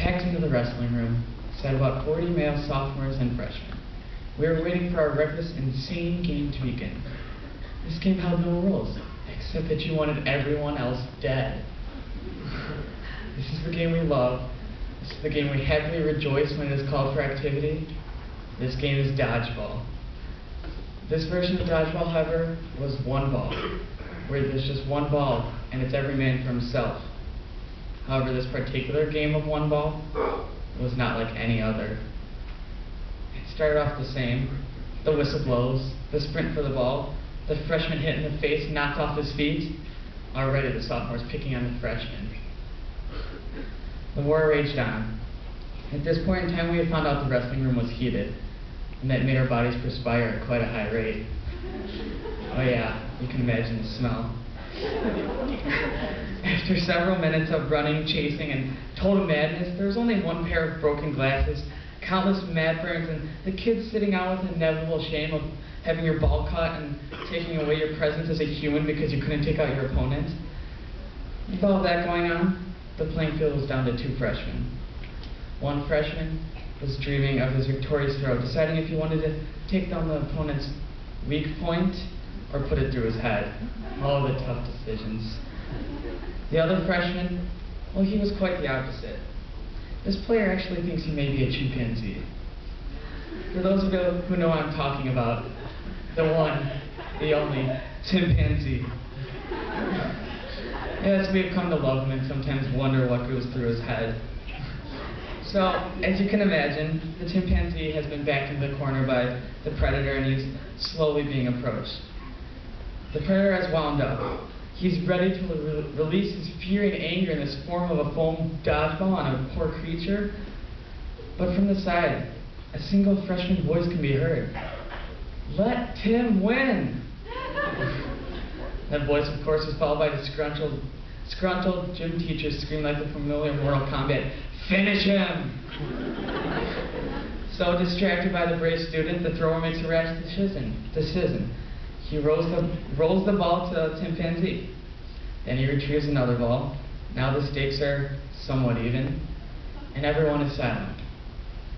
packed into the wrestling room sat about 40 male sophomores and freshmen. We were waiting for our reckless, insane game to begin. This game held no rules, except that you wanted everyone else dead. This is the game we love. This is the game we happily rejoice when it is called for activity. This game is dodgeball. This version of dodgeball, however, was one ball, where there's just one ball and it's every man for himself. However, this particular game of one ball was not like any other. It started off the same. The whistle blows, the sprint for the ball, the freshman hit in the face, knocked off his feet. Already the sophomores picking on the freshmen. The war raged on. At this point in time, we had found out the wrestling room was heated, and that made our bodies perspire at quite a high rate. Oh yeah, you can imagine the smell. After several minutes of running, chasing, and total madness, there was only one pair of broken glasses, countless mad burns, and the kids sitting out with the inevitable shame of having your ball caught and taking away your presence as a human because you couldn't take out your opponent. With all that going on, the playing field was down to two freshmen. One freshman was dreaming of his victorious throw, deciding if he wanted to take down the opponent's weak point or put it through his head. All the tough decisions. The other freshman, well, he was quite the opposite. This player actually thinks he may be a chimpanzee. For those of you who know what I'm talking about, the one, the only, chimpanzee. Yes, we have come to love him and sometimes wonder what goes through his head. So, as you can imagine, the chimpanzee has been backed into the corner by the predator and he's slowly being approached. The predator has wound up. He's ready to release his fury and anger in this form of a foam dodgeball on a poor creature. But from the side, a single freshman voice can be heard. Let Tim win! That voice, of course, was followed by the disgruntled gym teacher screaming like the familiar Mortal Kombat, "Finish him!" So distracted by the brave student, the thrower makes a rash decision. He rolls the ball to the chimpanzee. Then he retrieves another ball. Now the stakes are somewhat even, and everyone is silent.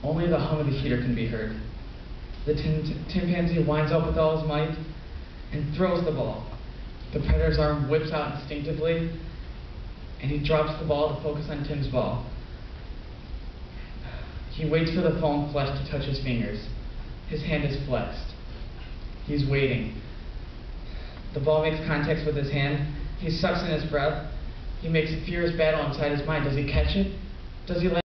Only the hum of the heater can be heard. The chimpanzee winds up with all his might and throws the ball. The predator's arm whips out instinctively, and he drops the ball to focus on Tim's ball. He waits for the foam flesh to touch his fingers. His hand is flexed. He's waiting. The ball makes contact with his hand. He sucks in his breath. He makes a furious battle inside his mind. Does he catch it? Does he let